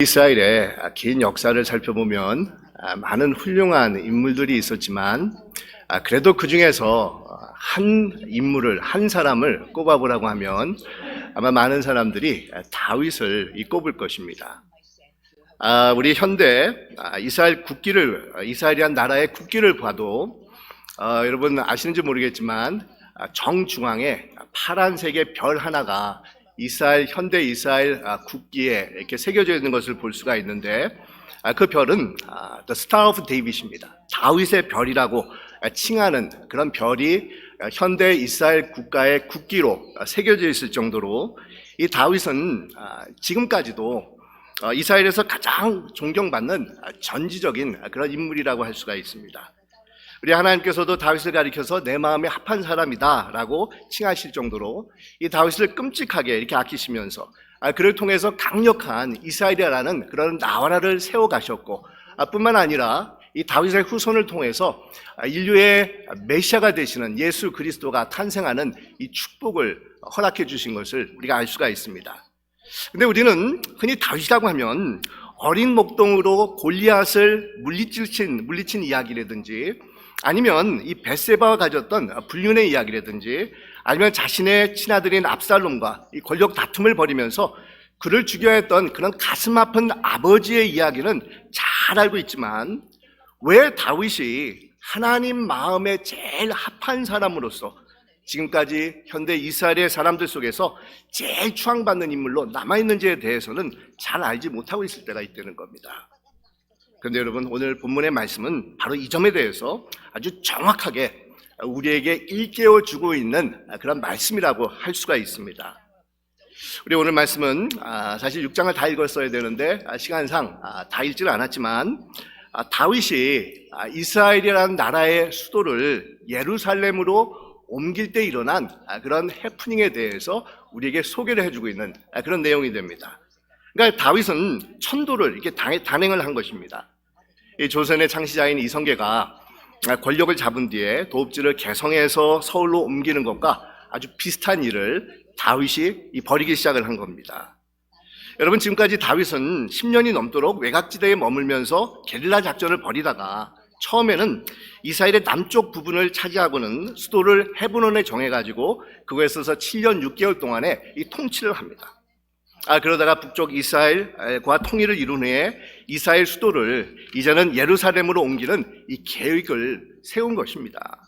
이스라엘의 긴 역사를 살펴보면 많은 훌륭한 인물들이 있었지만 그래도 그 중에서 한 인물을, 한 사람을 꼽아보라고 하면 아마 많은 사람들이 다윗을 꼽을 것입니다. 우리 현대 이스라엘이란 나라의 국기를 봐도 여러분 아시는지 모르겠지만 정중앙에 파란색의 별 하나가 현대 이스라엘 국기에 이렇게 새겨져 있는 것을 볼 수가 있는데 그 별은 The Star of David입니다. 다윗의 별이라고 칭하는 그런 별이 현대 이스라엘 국가의 국기로 새겨져 있을 정도로 이 다윗은 지금까지도 이스라엘에서 가장 존경받는 전지적인 그런 인물이라고 할 수가 있습니다. 우리 하나님께서도 다윗을 가리켜서 내 마음에 합한 사람이다 라고 칭하실 정도로 이 다윗을 끔찍하게 이렇게 아끼시면서 그를 통해서 강력한 이스라엘이라는 그런 나라를 세워가셨고 뿐만 아니라 이 다윗의 후손을 통해서 인류의 메시아가 되시는 예수 그리스도가 탄생하는 이 축복을 허락해 주신 것을 우리가 알 수가 있습니다. 근데 우리는 흔히 다윗이라고 하면 어린 목동으로 골리앗을 물리친 이야기라든지 아니면 이 벳세바가 가졌던 불륜의 이야기라든지 아니면 자신의 친아들인 압살롬과 이 권력 다툼을 벌이면서 그를 죽여야 했던 그런 가슴 아픈 아버지의 이야기는 잘 알고 있지만 왜 다윗이 하나님 마음에 제일 합한 사람으로서 지금까지 현대 이스라엘의 사람들 속에서 제일 추앙받는 인물로 남아있는지에 대해서는 잘 알지 못하고 있을 때가 있다는 겁니다. 그런데 여러분, 오늘 본문의 말씀은 바로 이 점에 대해서 아주 정확하게 우리에게 일깨워 주고 있는 그런 말씀이라고 할 수가 있습니다. 우리 오늘 말씀은 사실 6장을 다 읽었어야 되는데 시간상 다 읽지는 않았지만 다윗이 이스라엘이라는 나라의 수도를 예루살렘으로 옮길 때 일어난 그런 해프닝에 대해서 우리에게 소개를 해주고 있는 그런 내용이 됩니다. 그러니까 다윗은 천도를 이렇게 단행을 한 것입니다. 이 조선의 창시자인 이성계가 권력을 잡은 뒤에 도읍지를 개성해서 서울로 옮기는 것과 아주 비슷한 일을 다윗이 벌이기 시작을 한 겁니다. 여러분, 지금까지 다윗은 10년이 넘도록 외곽지대에 머물면서 게릴라 작전을 벌이다가 처음에는 이스라엘의 남쪽 부분을 차지하고는 수도를 헤브론에 정해가지고 그곳에서 7년 6개월 동안에 이 통치를 합니다. 그러다가 북쪽 이스라엘과 통일을 이룬 후에 이스라엘 수도를 이제는 예루살렘으로 옮기는 이 계획을 세운 것입니다.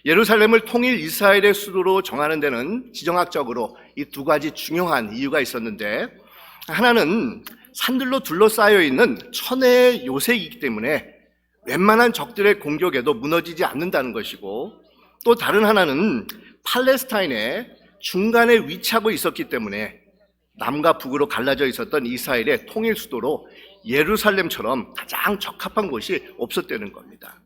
예루살렘을 통일 이스라엘의 수도로 정하는 데는 지정학적으로 이 두 가지 중요한 이유가 있었는데, 하나는 산들로 둘러싸여 있는 천혜의 요새이기 때문에 웬만한 적들의 공격에도 무너지지 않는다는 것이고, 또 다른 하나는 팔레스타인의 중간에 위치하고 있었기 때문에 남과 북으로 갈라져 있었던 이스라엘의 통일 수도로 예루살렘처럼 가장 적합한 곳이 없었다는 겁니다.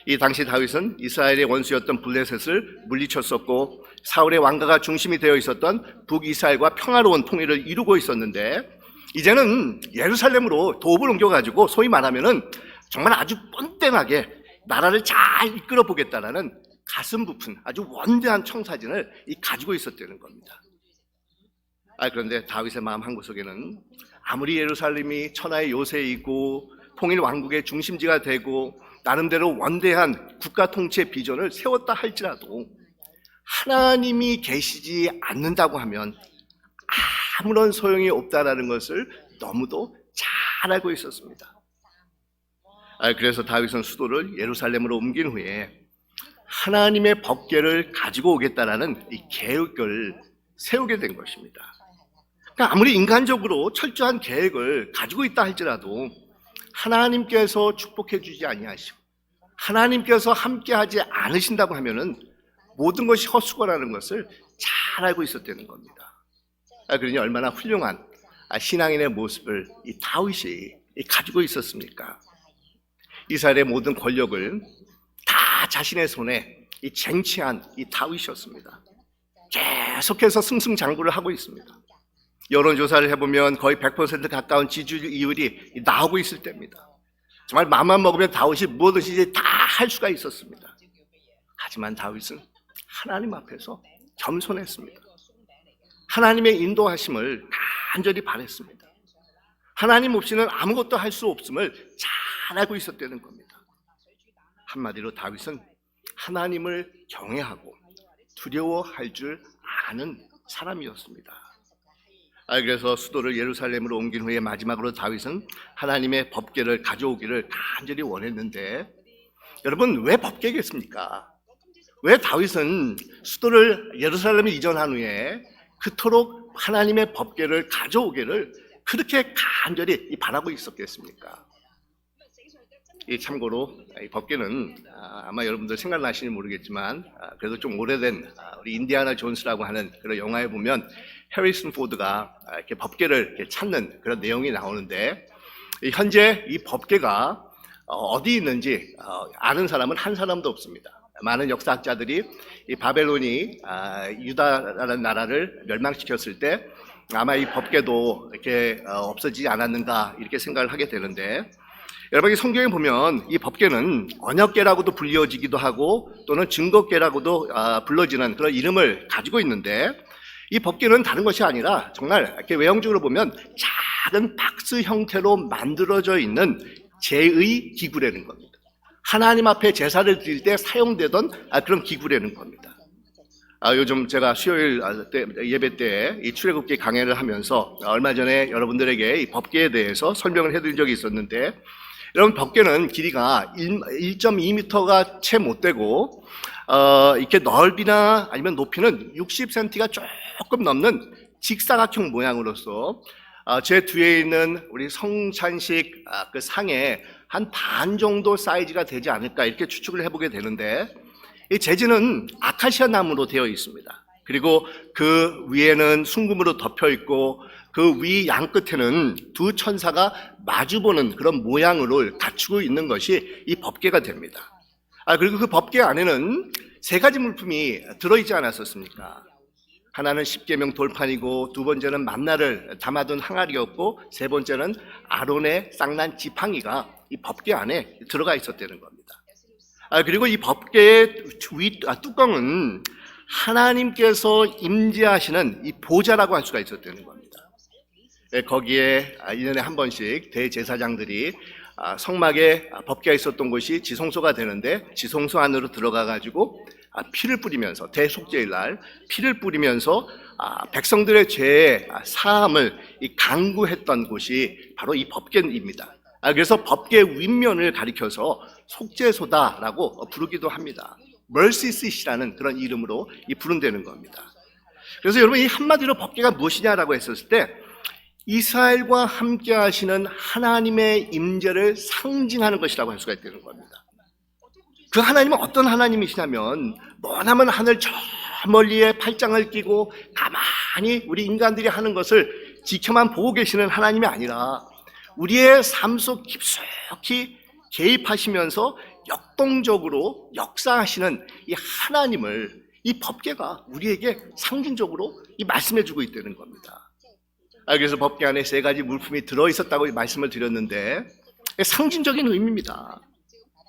이 당시 다윗은 이스라엘의 원수였던 블레셋을 물리쳤었고 사울의 왕가가 중심이 되어 있었던 북이스라엘과 평화로운 통일을 이루고 있었는데, 이제는 예루살렘으로 도읍을 옮겨가지고 소위 말하면은 정말 아주 뻔뻔하게 나라를 잘 이끌어 보겠다라는 가슴 부푼 아주 원대한 청사진을 가지고 있었다는 겁니다. 그런데 다윗의 마음 한구석에는 아무리 예루살렘이 천하의 요새이고 통일 왕국의 중심지가 되고 나름대로 원대한 국가 통치의 비전을 세웠다 할지라도 하나님이 계시지 않는다고 하면 아무런 소용이 없다라는 것을 너무도 잘 알고 있었습니다. 그래서 다윗은 수도를 예루살렘으로 옮긴 후에 하나님의 법궤를 가지고 오겠다라는 이 계획을 세우게 된 것입니다. 그러니까 아무리 인간적으로 철저한 계획을 가지고 있다 할지라도 하나님께서 축복해 주지 아니하시고 하나님께서 함께하지 않으신다고 하면은 모든 것이 헛수고라는 것을 잘 알고 있었다는 겁니다. 그러니 얼마나 훌륭한 신앙인의 모습을 이 다윗이 가지고 있었습니까? 이스라엘의 모든 권력을 다 자신의 손에 쟁취한 이 다윗이었습니다. 계속해서 승승장구를 하고 있습니다. 여론조사를 해보면 거의 100% 가까운 지지율이 나오고 있을 때입니다. 정말 마음만 먹으면 다윗이 무엇이든지 다 할 수가 있었습니다. 하지만 다윗은 하나님 앞에서 겸손했습니다. 하나님의 인도하심을 간절히 바랬습니다. 하나님 없이는 아무것도 할 수 없음을 잘 알고 있었다는 겁니다. 한마디로 다윗은 하나님을 경외하고 두려워할 줄 아는 사람이었습니다. 그래서 수도를 예루살렘으로 옮긴 후에 마지막으로 다윗은 하나님의 법궤를 가져오기를 간절히 원했는데, 여러분, 왜 법궤겠습니까? 왜 다윗은 수도를 예루살렘에 이전한 후에 그토록 하나님의 법궤를 가져오기를 그렇게 간절히 바라고 있었겠습니까? 참고로 이 법궤는 아마 여러분들 생각나시는지 모르겠지만 그래도 좀 오래된 우리 인디아나 존스라고 하는 그런 영화에 보면 해리슨 포드가 이렇게 법궤를 이렇게 찾는 그런 내용이 나오는데, 현재 이 법궤가 어디 있는지 아는 사람은 한 사람도 없습니다. 많은 역사학자들이 이 바벨론이 유다라는 나라를 멸망시켰을 때 아마 이 법궤도 이렇게 없어지지 않았는가 이렇게 생각을 하게 되는데, 여러분, 이 성경에 보면 이 법궤는 언약궤라고도 불려지기도 하고 또는 증거궤라고도 불러지는 그런 이름을 가지고 있는데, 이 법궤는 다른 것이 아니라 정말 이렇게 외형적으로 보면 작은 박스 형태로 만들어져 있는 제의 기구라는 겁니다. 하나님 앞에 제사를 드릴 때 사용되던 그런 기구라는 겁니다. 요즘 제가 수요일 예배 때 이 출애굽기 강해를 하면서 얼마 전에 여러분들에게 이 법궤에 대해서 설명을 해드린 적이 있었는데, 여러분, 법궤는 길이가 1.2m가 채 못 되고 이렇게 넓이나 아니면 높이는 60cm가 조금 넘는 직사각형 모양으로서 제 뒤에 있는 우리 성찬식 그 상에 한 반 정도 사이즈가 되지 않을까 이렇게 추측을 해보게 되는데, 이 재질은 아카시아 나무로 되어 있습니다. 그리고 그 위에는 순금으로 덮여 있고 그 위 양 끝에는 두 천사가 마주보는 그런 모양으로 갖추고 있는 것이 이 법궤가 됩니다. 그리고 그 법궤 안에는 세 가지 물품이 들어있지 않았었습니까? 하나는 십계명 돌판이고, 두 번째는 만나를 담아둔 항아리였고, 세 번째는 아론의 쌍난 지팡이가 이 법궤 안에 들어가 있었다는 겁니다. 그리고 이 법궤의 뚜껑은 하나님께서 임재하시는 이 보좌라고 할 수가 있었다는 겁니다. 거기에 1년에 한 번씩 대제사장들이 성막에 법궤가 있었던 곳이 지성소가 되는데, 지성소 안으로 들어가 가지고 피를 뿌리면서, 대속죄일 날 피를 뿌리면서 백성들의 죄의 사함을 강구했던 곳이 바로 이 법궤입니다. 그래서 법궤 윗면을 가리켜서 속죄소다라고 부르기도 합니다. mercy seat이라는 그런 이름으로 부른다는 겁니다. 그래서 여러분, 이 한마디로 법궤가 무엇이냐라고 했었을 때, 이스라엘과 함께 하시는 하나님의 임재를 상징하는 것이라고 할 수가 있다는 겁니다. 그 하나님은 어떤 하나님이시냐면, 머나먼 하늘 저 멀리에 팔짱을 끼고 가만히 우리 인간들이 하는 것을 지켜만 보고 계시는 하나님이 아니라 우리의 삶 속 깊숙이 개입하시면서 역동적으로 역사하시는 이 하나님을 이 법궤가 우리에게 상징적으로 말씀해주고 있다는 겁니다. 그래서 법궤 안에 세 가지 물품이 들어있었다고 말씀을 드렸는데, 상징적인 의미입니다.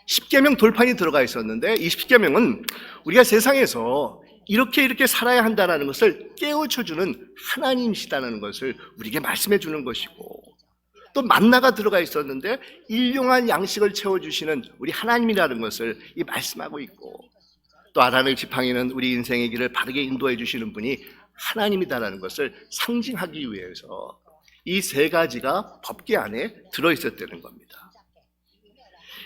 십계명 돌판이 들어가 있었는데, 이 십계명은 우리가 세상에서 이렇게 살아야 한다는 것을 깨우쳐주는 하나님이시다는 것을 우리에게 말씀해 주는 것이고, 또 만나가 들어가 있었는데 일용할 양식을 채워주시는 우리 하나님이라는 것을 말씀하고 있고, 또 아란의 지팡이는 우리 인생의 길을 바르게 인도해 주시는 분이 하나님이다라는 것을 상징하기 위해서 이 세 가지가 법궤 안에 들어있었다는 겁니다.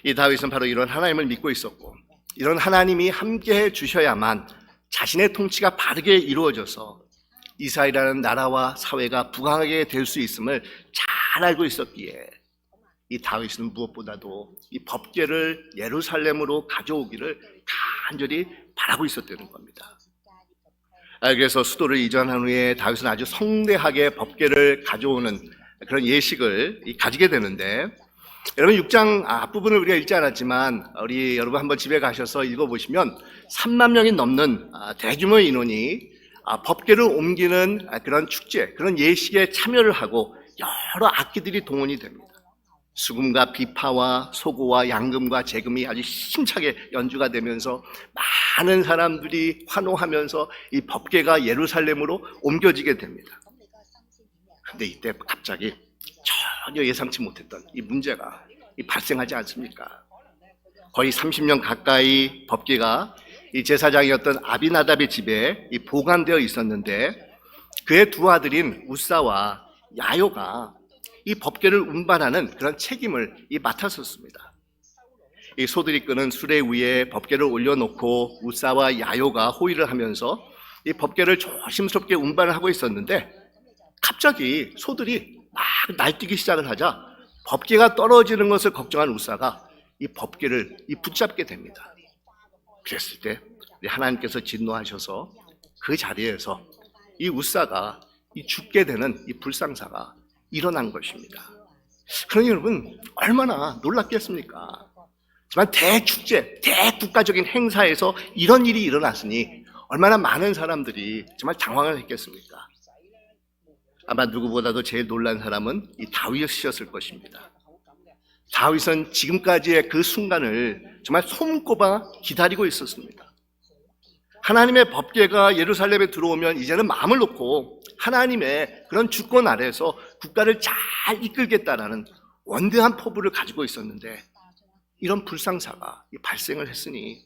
이 다윗은 바로 이런 하나님을 믿고 있었고, 이런 하나님이 함께해 주셔야만 자신의 통치가 바르게 이루어져서 이스라엘이라는 나라와 사회가 부강하게 될 수 있음을 잘 알고 있었기에 이 다윗은 무엇보다도 이 법궤를 예루살렘으로 가져오기를 간절히 바라고 있었다는 겁니다. 그래서 수도를 이전한 후에 다윗은 아주 성대하게 법궤를 가져오는 그런 예식을 가지게 되는데, 여러분 6장 앞부분을 우리가 읽지 않았지만 우리 여러분 한번 집에 가셔서 읽어보시면 3만 명이 넘는 대규모 인원이 법궤를 옮기는 그런 축제, 그런 예식에 참여를 하고 여러 악기들이 동원이 됩니다. 수금과 비파와 소고와 양금과 재금이 아주 힘차게 연주가 되면서 많은 사람들이 환호하면서 이 법궤가 예루살렘으로 옮겨지게 됩니다. 그런데 이때 갑자기 전혀 예상치 못했던 이 문제가 발생하지 않습니까? 거의 30년 가까이 법궤가 이 제사장이었던 아비나답의 집에 보관되어 있었는데 그의 두 아들인 우사와 야요가 이 법궤를 운반하는 그런 책임을 맡았었습니다. 이 소들이 끄는 수레 위에 법궤를 올려놓고 우사와 야요가 호위를 하면서 이 법궤를 조심스럽게 운반을 하고 있었는데 갑자기 소들이 막 날뛰기 시작을 하자 법궤가 떨어지는 것을 걱정한 우사가 이 법궤를 붙잡게 됩니다. 그랬을 때 하나님께서 진노하셔서 그 자리에서 이 우사가 죽게 되는 이 불상사가 일어난 것입니다. 그러니 여러분 얼마나 놀랐겠습니까? 하지만 대축제, 대국가적인 행사에서 이런 일이 일어났으니 얼마나 많은 사람들이 정말 당황을 했겠습니까? 아마 누구보다도 제일 놀란 사람은 이 다윗이었을 것입니다. 다윗은 지금까지의 그 순간을 정말 손꼽아 기다리고 있었습니다. 하나님의 법궤가 예루살렘에 들어오면 이제는 마음을 놓고 하나님의 그런 주권 아래에서 국가를 잘 이끌겠다라는 원대한 포부를 가지고 있었는데 이런 불상사가 발생을 했으니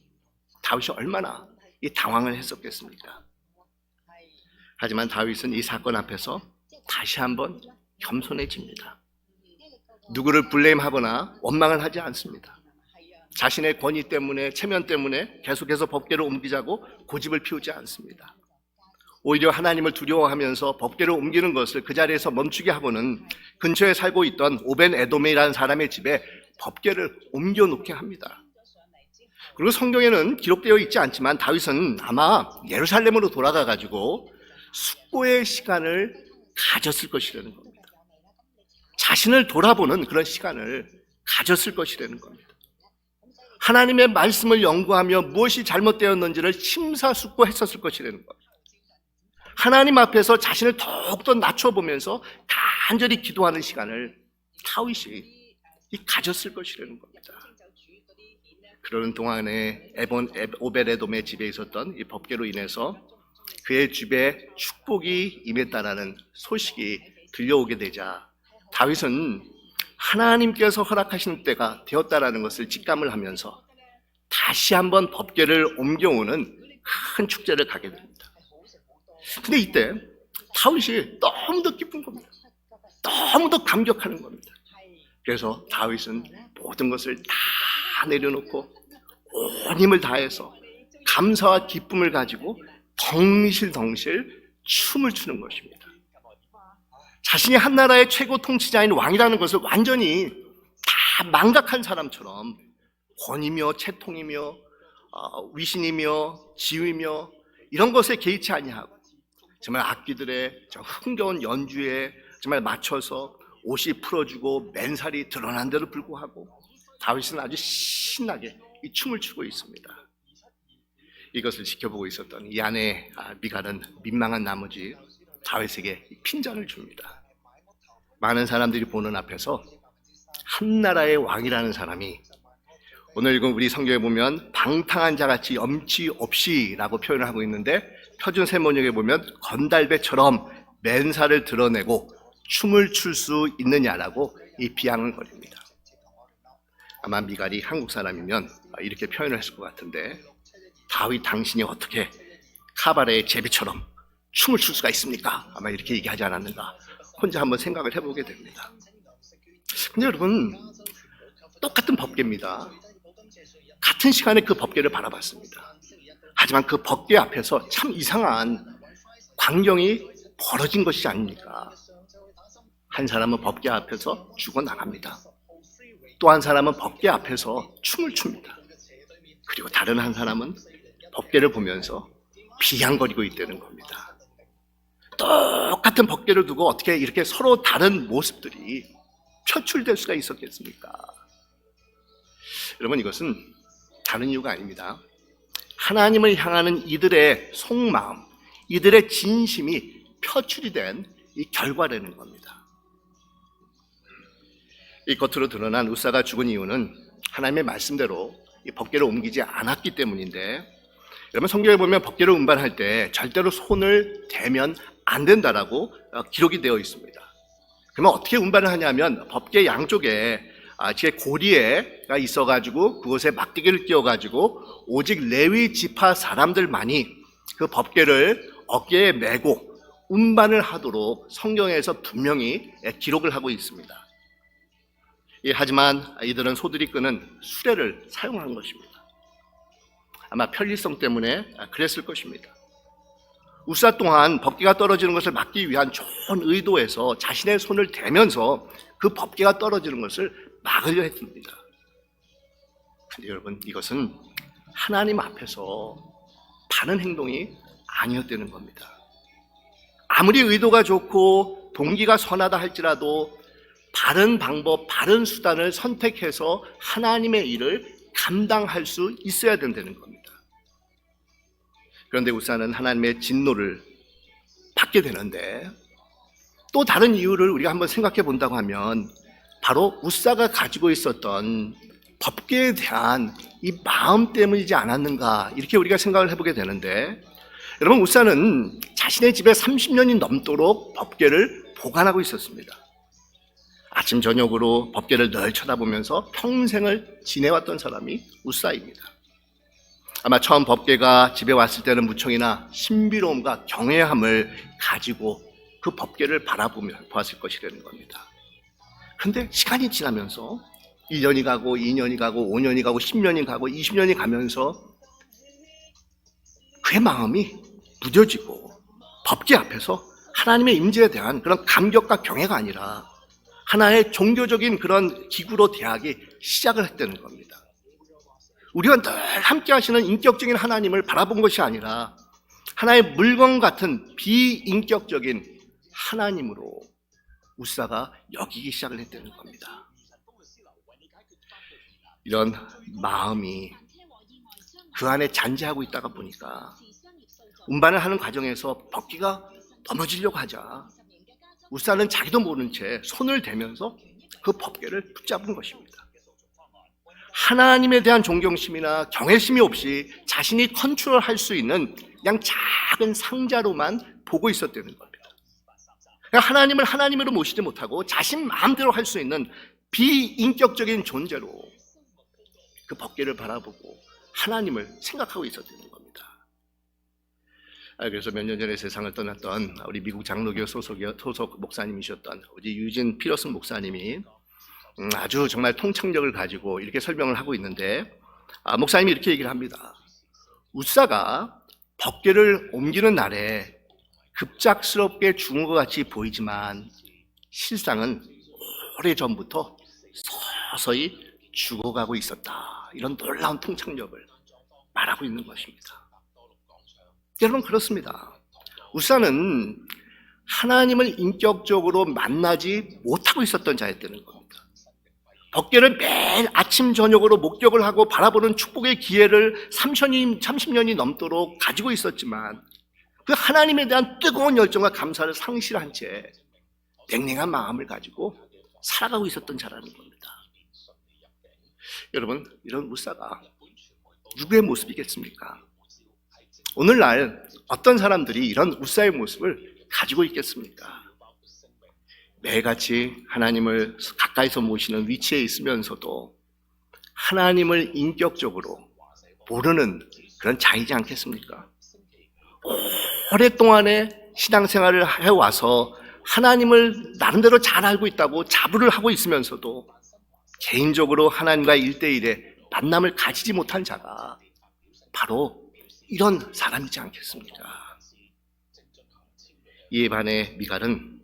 다윗이 얼마나 당황을 했었겠습니까? 하지만 다윗은 이 사건 앞에서 다시 한번 겸손해집니다. 누구를 블레임하거나 원망을 하지 않습니다. 자신의 권위 때문에, 체면 때문에 계속해서 법궤를 옮기자고 고집을 피우지 않습니다. 오히려 하나님을 두려워하면서 법궤를 옮기는 것을 그 자리에서 멈추게 하고는 근처에 살고 있던 오벤 에돔이라는 사람의 집에 법궤를 옮겨놓게 합니다. 그리고 성경에는 기록되어 있지 않지만 다윗은 아마 예루살렘으로 돌아가가지고 숙고의 시간을 가졌을 것이라는 겁니다. 자신을 돌아보는 그런 시간을 가졌을 것이라는 겁니다. 하나님의 말씀을 연구하며 무엇이 잘못되었는지를 심사숙고했었을 것이라는 겁니다. 하나님 앞에서 자신을 더욱더 낮춰보면서 간절히 기도하는 시간을 다윗이 가졌을 것이라는 겁니다. 그러는 동안에 오벳에돔의 집에 있었던 이 법궤로 인해서 그의 집에 축복이 임했다라는 소식이 들려오게 되자 다윗은 하나님께서 허락하시는 때가 되었다라는 것을 직감을 하면서 다시 한번 법궤를 옮겨오는 큰 축제를 가게 됩니다. 근데 이때 다윗이 너무도 기쁜 겁니다. 너무도 감격하는 겁니다. 그래서 다윗은 모든 것을 다 내려놓고 온 힘을 다해서 감사와 기쁨을 가지고 덩실덩실 춤을 추는 것입니다. 자신이 한 나라의 최고 통치자인 왕이라는 것을 완전히 다 망각한 사람처럼 권위며 채통이며 위신이며 지위며 이런 것에 개의치 아니하고 정말 악기들의 흥겨운 연주에 정말 맞춰서 옷이 풀어주고 맨살이 드러난데도 불구하고 다윗은 아주 신나게 이 춤을 추고 있습니다. 이것을 지켜보고 있었던 이 아내 미갈은 민망한 나머지 다윗에게 핀잔을 줍니다. 많은 사람들이 보는 앞에서 한 나라의 왕이라는 사람이 오늘 읽은 우리 성경에 보면 방탕한 자같이 염치 없이라고 표현을 하고 있는데 표준 세번역에 보면 건달배처럼 맨살을 드러내고 춤을 출 수 있느냐라고 이 비양을 거립니다. 아마 미갈이 한국 사람이면 이렇게 표현을 했을 것 같은데 다윗 당신이 어떻게 카바레의 제비처럼 춤을 출 수가 있습니까? 아마 이렇게 얘기하지 않았는가 혼자 한번 생각을 해보게 됩니다. 근데 여러분 똑같은 법궤입니다. 같은 시간에 그 법궤를 바라봤습니다. 하지만 그 법궤 앞에서 참 이상한 광경이 벌어진 것이 아닙니까? 한 사람은 법궤 앞에서 죽어나갑니다. 또 한 사람은 법궤 앞에서 춤을 춥니다. 그리고 다른 한 사람은 법궤를 보면서 비양거리고 있다는 겁니다. 똑같은 법궤를 두고 어떻게 이렇게 서로 다른 모습들이 표출될 수가 있었겠습니까? 여러분 이것은 다른 이유가 아닙니다. 하나님을 향하는 이들의 속마음, 이들의 진심이 표출이 된 이 결과라는 겁니다. 이 겉으로 드러난 우사가 죽은 이유는 하나님의 말씀대로 이 법궤를 옮기지 않았기 때문인데 여러분 성경에 보면 법궤를 운반할 때 절대로 손을 대면 안 된다라고 기록이 되어 있습니다. 그러면 어떻게 운반을 하냐면 법궤 양쪽에 제 고리에가 있어가지고 그곳에 막대기를 끼워가지고 오직 레위 지파 사람들만이 그 법궤를 어깨에 메고 운반을 하도록 성경에서 분명히 기록을 하고 있습니다. 하지만 이들은 소들이 끄는 수레를 사용한 것입니다. 아마 편리성 때문에 그랬을 것입니다. 우사 또한 법궤가 떨어지는 것을 막기 위한 좋은 의도에서 자신의 손을 대면서 그 법궤가 떨어지는 것을 막으려 했습니다. 근데 여러분, 이것은 하나님 앞에서 바른 행동이 아니었다는 겁니다. 아무리 의도가 좋고 동기가 선하다 할지라도 바른 방법, 바른 수단을 선택해서 하나님의 일을 감당할 수 있어야 된다는 겁니다. 그런데 우사는 하나님의 진노를 받게 되는데, 또 다른 이유를 우리가 한번 생각해 본다고 하면 바로 우사가 가지고 있었던 법궤에 대한 이 마음 때문이지 않았는가, 이렇게 우리가 생각을 해보게 되는데, 여러분, 우사는 자신의 집에 30년이 넘도록 법궤를 보관하고 있었습니다. 아침 저녁으로 법궤를 늘 쳐다보면서 평생을 지내왔던 사람이 우사입니다. 아마 처음 법궤가 집에 왔을 때는 무척이나 신비로움과 경외함을 가지고 그 법궤를 바라보았을 것이라는 겁니다. 그런데 시간이 지나면서 1년이 가고 2년이 가고 5년이 가고 10년이 가고 20년이 가면서 그의 마음이 무뎌지고 법궤 앞에서 하나님의 임재에 대한 그런 감격과 경외가 아니라 하나의 종교적인 그런 기구로 대하기 시작을 했다는 겁니다. 우리가 늘 함께 하시는 인격적인 하나님을 바라본 것이 아니라 하나의 물건 같은 비인격적인 하나님으로 우사가 여기기 시작을 했다는 겁니다. 이런 마음이 그 안에 잔재하고 있다가 보니까 운반을 하는 과정에서 법궤가 넘어지려고 하자 우사는 자기도 모른 채 손을 대면서 그 법궤를 붙잡은 것입니다. 하나님에 대한 존경심이나 경외심이 없이 자신이 컨트롤할 수 있는 그냥 작은 상자로만 보고 있었다는 겁니다. 그러니까 하나님을 하나님으로 모시지 못하고 자신 마음대로 할 수 있는 비인격적인 존재로 그 법궤를 바라보고 하나님을 생각하고 있었다는 겁니다. 그래서 몇 년 전에 세상을 떠났던 우리 미국 장로교 소속 목사님이셨던 우리 유진 피러슨 목사님이 아주 정말 통찰력을 가지고 이렇게 설명을 하고 있는데, 목사님이 이렇게 얘기를 합니다. 우사가 법궤를 옮기는 날에 급작스럽게 죽은 것 같이 보이지만 실상은 오래전부터 서서히 죽어가고 있었다. 이런 놀라운 통찰력을 말하고 있는 것입니다. 여러분, 그렇습니다. 우사는 하나님을 인격적으로 만나지 못하고 있었던 자였다는 겁니다. 법궤를 매일 아침 저녁으로 목격을 하고 바라보는 축복의 기회를 30년이 넘도록 가지고 있었지만 그 하나님에 대한 뜨거운 열정과 감사를 상실한 채 냉랭한 마음을 가지고 살아가고 있었던 자라는 겁니다. 여러분, 이런 우사가 누구의 모습이겠습니까? 오늘날 어떤 사람들이 이런 우사의 모습을 가지고 있겠습니까? 매일같이 하나님을 가까이서 모시는 위치에 있으면서도 하나님을 인격적으로 모르는 그런 자이지 않겠습니까? 오랫동안의 신앙생활을 해와서 하나님을 나름대로 잘 알고 있다고 자부를 하고 있으면서도 개인적으로 하나님과 1대1의 만남을 가지지 못한 자가 바로 이런 사람이지 않겠습니까? 이에 반해 미갈은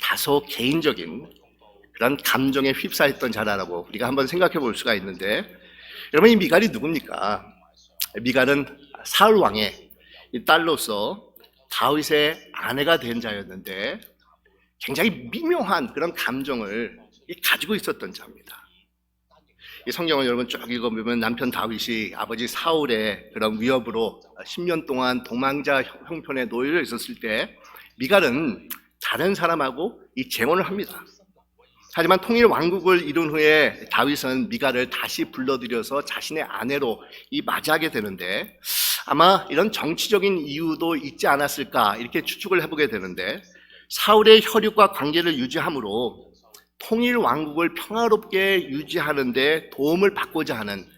다소 개인적인 그런 감정에 휩싸였던 자라고 우리가 한번 생각해 볼 수가 있는데, 여러분, 이 미갈이 누굽니까? 미갈은 사울 왕의 딸로서 다윗의 아내가 된 자였는데 굉장히 미묘한 그런 감정을 가지고 있었던 자입니다. 이 성경을 여러분 쭉 읽어보면 남편 다윗이 아버지 사울의 그런 위협으로 10년 동안 도망자 형편에 놓여 있었을 때 미갈은 다른 사람하고 이 재혼을 합니다. 하지만 통일 왕국을 이룬 후에 다윗은 미갈을 다시 불러들여서 자신의 아내로 맞이하게 되는데, 아마 이런 정치적인 이유도 있지 않았을까 이렇게 추측을 해보게 되는데, 사울의 혈육과 관계를 유지함으로 통일 왕국을 평화롭게 유지하는 데 도움을 받고자 하는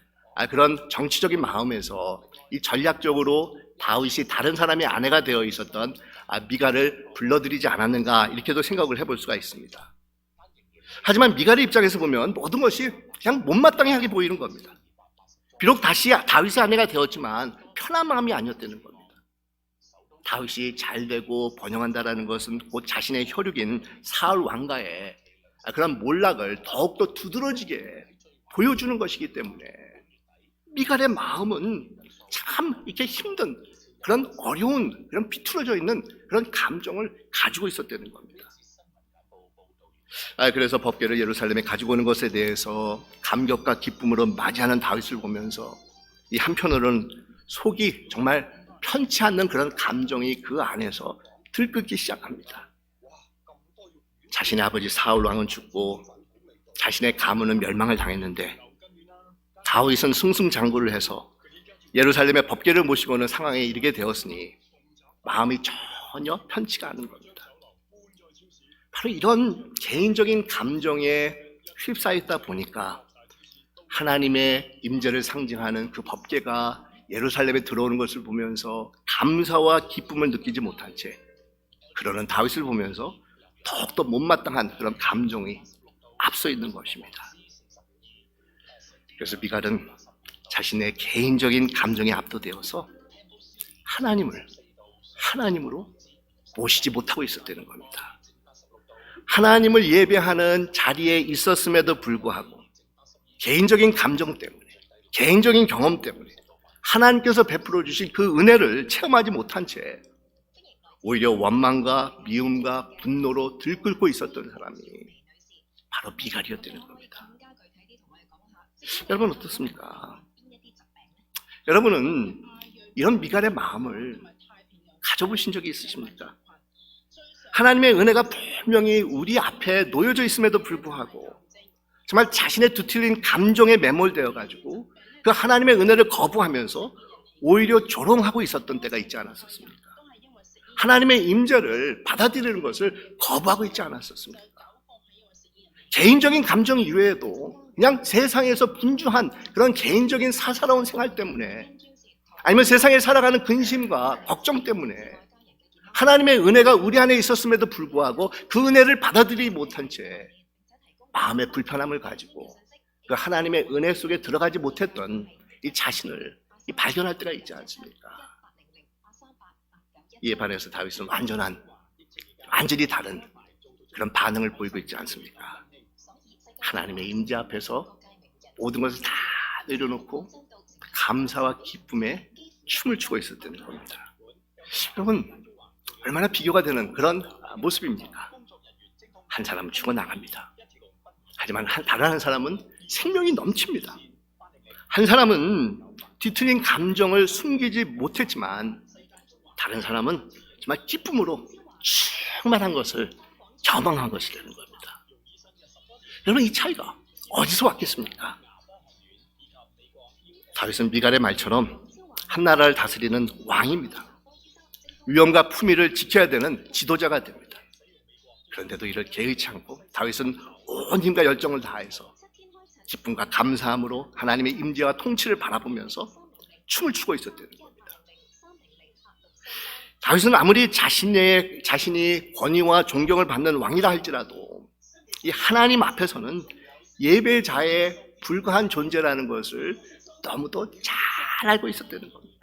그런 정치적인 마음에서 이 전략적으로 다윗이 다른 사람의 아내가 되어 있었던 미갈을 불러들이지 않았는가, 이렇게도 생각을 해볼 수가 있습니다. 하지만 미갈의 입장에서 보면 모든 것이 그냥 못마땅하게 보이는 겁니다. 비록 다시 다윗의 아내가 되었지만 편한 마음이 아니었다는 겁니다. 다윗이 잘되고 번영한다라는 것은 곧 자신의 혈육인 사울 왕가의 그런 몰락을 더욱더 두드러지게 보여주는 것이기 때문에 미갈의 마음은 참 이렇게 힘든, 그런 어려운, 그런 비틀어져 있는 그런 감정을 가지고 있었다는 겁니다. 그래서 법궤를 예루살렘에 가지고 오는 것에 대해서 감격과 기쁨으로 맞이하는 다윗을 보면서 이 한편으로는 속이 정말 편치 않는 그런 감정이 그 안에서 들끓기 시작합니다. 자신의 아버지 사울 왕은 죽고 자신의 가문은 멸망을 당했는데 다윗은 승승장구를 해서 예루살렘에 법궤를 모시고 오는 상황에 이르게 되었으니 마음이 전혀 편치가 않은 겁니다. 바로 이런 개인적인 감정에 휩싸였다 보니까 하나님의 임재를 상징하는 그 법궤가 예루살렘에 들어오는 것을 보면서 감사와 기쁨을 느끼지 못한 채 그러는 다윗을 보면서 더욱더 못마땅한 그런 감정이 앞서 있는 것입니다. 그래서 미갈은 자신의 개인적인 감정에 압도되어서 하나님으로 모시지 못하고 있었다는 겁니다. 하나님을 예배하는 자리에 있었음에도 불구하고 개인적인 감정 때문에, 개인적인 경험 때문에 하나님께서 베풀어 주신 그 은혜를 체험하지 못한 채 오히려 원망과 미움과 분노로 들끓고 있었던 사람이 바로 미갈이었다는 겁니다. 여러분 어떻습니까? 여러분은 이런 미갈의 마음을 가져보신 적이 있으십니까? 하나님의 은혜가 분명히 우리 앞에 놓여져 있음에도 불구하고 정말 자신의 뒤틀린 감정에 매몰되어 가지고 그 하나님의 은혜를 거부하면서 오히려 조롱하고 있었던 때가 있지 않았었습니까? 하나님의 임재를 받아들이는 것을 거부하고 있지 않았었습니까? 개인적인 감정 이외에도 그냥 세상에서 분주한 그런 개인적인 사사로운 생활 때문에, 아니면 세상에 살아가는 근심과 걱정 때문에 하나님의 은혜가 우리 안에 있었음에도 불구하고 그 은혜를 받아들이지 못한 채 마음의 불편함을 가지고 그 하나님의 은혜 속에 들어가지 못했던 이 자신을 발견할 때가 있지 않습니까? 이에 반해서 다윗은 완전히 다른 그런 반응을 보이고 있지 않습니까? 하나님의 임재 앞에서 모든 것을 다 내려놓고 감사와 기쁨에 춤을 추고 있었다는 겁니다. 여러분, 얼마나 비교가 되는 그런 모습입니까? 한 사람은 죽어나갑니다. 하지만 다른 한 사람은 생명이 넘칩니다. 한 사람은 뒤틀린 감정을 숨기지 못했지만 다른 사람은 정말 기쁨으로 충만한 것을 경험한 것이라는 겁니다. 여러분, 이 차이가 어디서 왔겠습니까? 다윗은 미갈의 말처럼 한 나라를 다스리는 왕입니다. 위엄과 품위를 지켜야 되는 지도자가 됩니다. 그런데도 이를 개의치 않고 다윗은 온 힘과 열정을 다해서 기쁨과 감사함으로 하나님의 임재와 통치를 바라보면서 춤을 추고 있었다는 겁니다. 다윗은 아무리 자신이 권위와 존경을 받는 왕이라 할지라도 이 하나님 앞에서는 예배자에 불과한 존재라는 것을 너무도 잘 알고 있었다는 겁니다.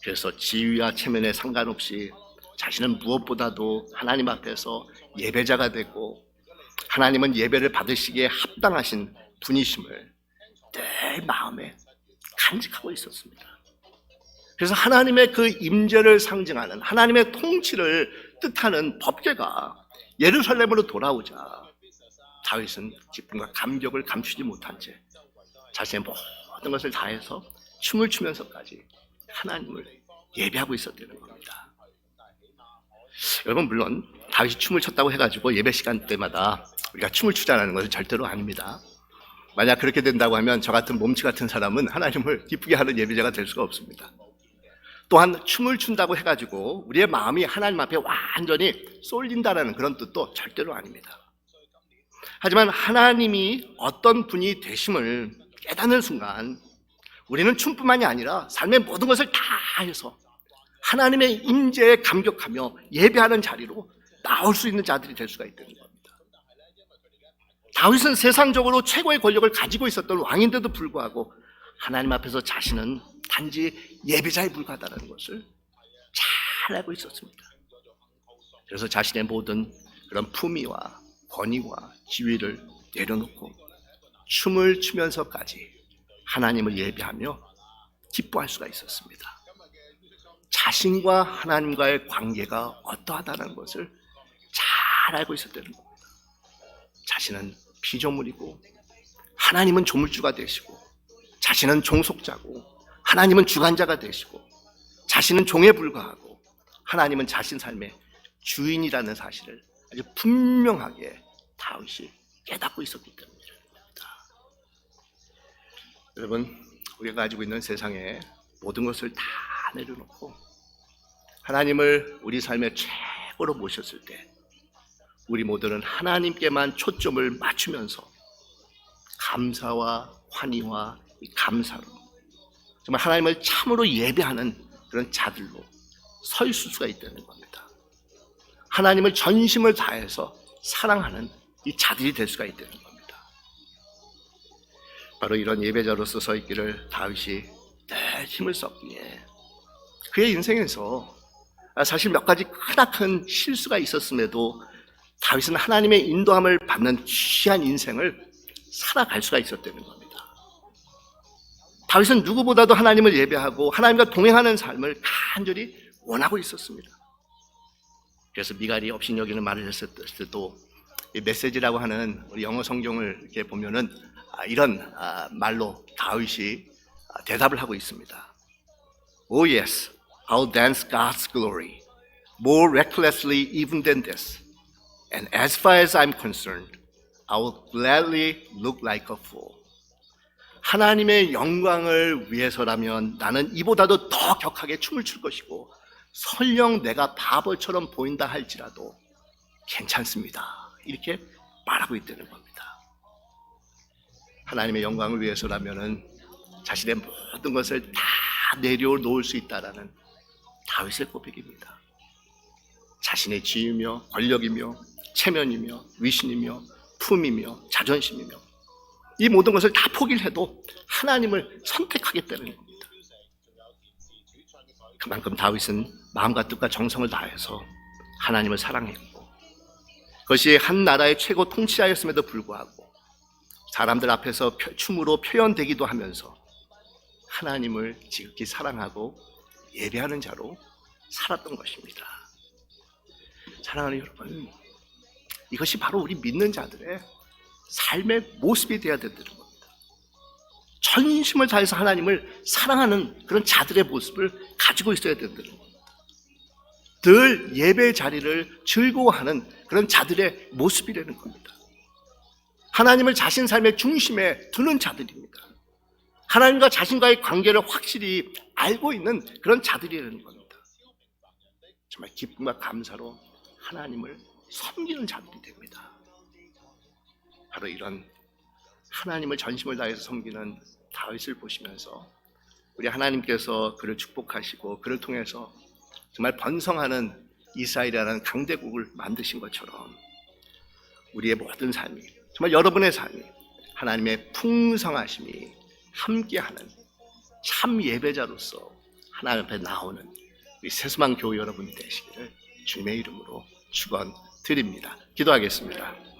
그래서 지위와 체면에 상관없이 자신은 무엇보다도 하나님 앞에서 예배자가 되고 하나님은 예배를 받으시기에 합당하신 분이심을 늘 마음에 간직하고 있었습니다. 그래서 하나님의 그 임재를 상징하는 하나님의 통치를 뜻하는 법궤가 예루살렘으로 돌아오자 다윗은 기쁨과 감격을 감추지 못한 채 자신의 모든 것을 다해서 춤을 추면서까지 하나님을 예배하고 있었다는 겁니다. 여러분, 물론 다윗이 춤을 췄다고 해가지고 예배 시간 때마다 우리가 춤을 추자는 것은 절대로 아닙니다. 만약 그렇게 된다고 하면 저 같은 몸치 같은 사람은 하나님을 기쁘게 하는 예배자가 될 수가 없습니다. 또한 춤을 춘다고 해가지고 우리의 마음이 하나님 앞에 완전히 쏠린다라는 그런 뜻도 절대로 아닙니다. 하지만 하나님이 어떤 분이 되심을 깨닫는 순간 우리는 춤뿐만이 아니라 삶의 모든 것을 다 해서 하나님의 임재에 감격하며 예배하는 자리로 나올 수 있는 자들이 될 수가 있다는 겁니다. 다윗은 세상적으로 최고의 권력을 가지고 있었던 왕인데도 불구하고 하나님 앞에서 자신은 단지 예배자에 불과하다는 것을 잘 알고 있었습니다. 그래서 자신의 모든 그런 품위와 권위와 지위를 내려놓고 춤을 추면서까지 하나님을 예배하며 기뻐할 수가 있었습니다. 자신과 하나님과의 관계가 어떠하다는 것을 잘 알고 있었다는 겁니다. 자신은 피조물이고 하나님은 조물주가 되시고 자신은 종속자고 하나님은 주관자가 되시고 자신은 종에 불과하고 하나님은 자신 삶의 주인이라는 사실을 아주 분명하게 다윗이 깨닫고 있었기 때문입니다. 여러분, 우리가 가지고 있는 세상에 모든 것을 다 내려놓고 하나님을 우리 삶의 최고로 모셨을 때 우리 모두는 하나님께만 초점을 맞추면서 감사와 환희와 감사로 정말 하나님을 참으로 예배하는 그런 자들로 서 있을 수가 있다는 겁니다. 하나님을 전심을 다해서 사랑하는 이 자들이 될 수가 있다는 겁니다. 바로 이런 예배자로서 서 있기를 다윗이 늘 힘을 썼기에 그의 인생에서 사실 몇 가지 크나큰 실수가 있었음에도 다윗은 하나님의 인도함을 받는 귀한 인생을 살아갈 수가 있었다는 겁니다. 다윗은 누구보다도 하나님을 예배하고 하나님과 동행하는 삶을 간절히 원하고 있었습니다. 그래서 미갈이 업신여기는 말을 했을 때도 이 메시지라고 하는 우리 영어 성경을 이렇게 보면은 이런 말로 다윗이 대답을 하고 있습니다. Oh yes, I'll dance God's glory more recklessly even than this. And as far as I'm concerned, I will gladly look like a fool. 하나님의 영광을 위해서라면 나는 이보다도 더 격하게 춤을 출 것이고 설령 내가 바보처럼 보인다 할지라도 괜찮습니다. 이렇게 말하고 있다는 겁니다. 하나님의 영광을 위해서라면 자신의 모든 것을 다 내려놓을 수 있다라는 다윗의 고백입니다. 자신의 지위며 권력이며 체면이며 위신이며 품이며 자존심이며 이 모든 것을 다 포기를 해도 하나님을 선택하겠다는 겁니다. 그만큼 다윗은 마음과 뜻과 정성을 다해서 하나님을 사랑했고 그것이 한 나라의 최고 통치자였음에도 불구하고 사람들 앞에서 춤으로 표현되기도 하면서 하나님을 지극히 사랑하고 예배하는 자로 살았던 것입니다. 사랑하는 여러분, 이것이 바로 우리 믿는 자들의 삶의 모습이 되어야 된다는 겁니다. 전심을 다해서 하나님을 사랑하는 그런 자들의 모습을 가지고 있어야 된다는 겁니다. 늘 예배 자리를 즐거워하는 그런 자들의 모습이라는 겁니다. 하나님을 자신 삶의 중심에 두는 자들입니다. 하나님과 자신과의 관계를 확실히 알고 있는 그런 자들이라는 겁니다. 정말 기쁨과 감사로 하나님을 섬기는 자들이 됩니다. 바로 이런 하나님을 전심을 다해서 섬기는 다윗을 보시면서 우리 하나님께서 그를 축복하시고 그를 통해서 정말 번성하는 이스라엘이라는 강대국을 만드신 것처럼 우리의 모든 삶이 정말 여러분의 삶이 하나님의 풍성하심이 함께하는 참 예배자로서 하나님 앞에 나오는 우리 새수만 교회 여러분이 되시기를 주님의 이름으로 축원드립니다. 기도하겠습니다.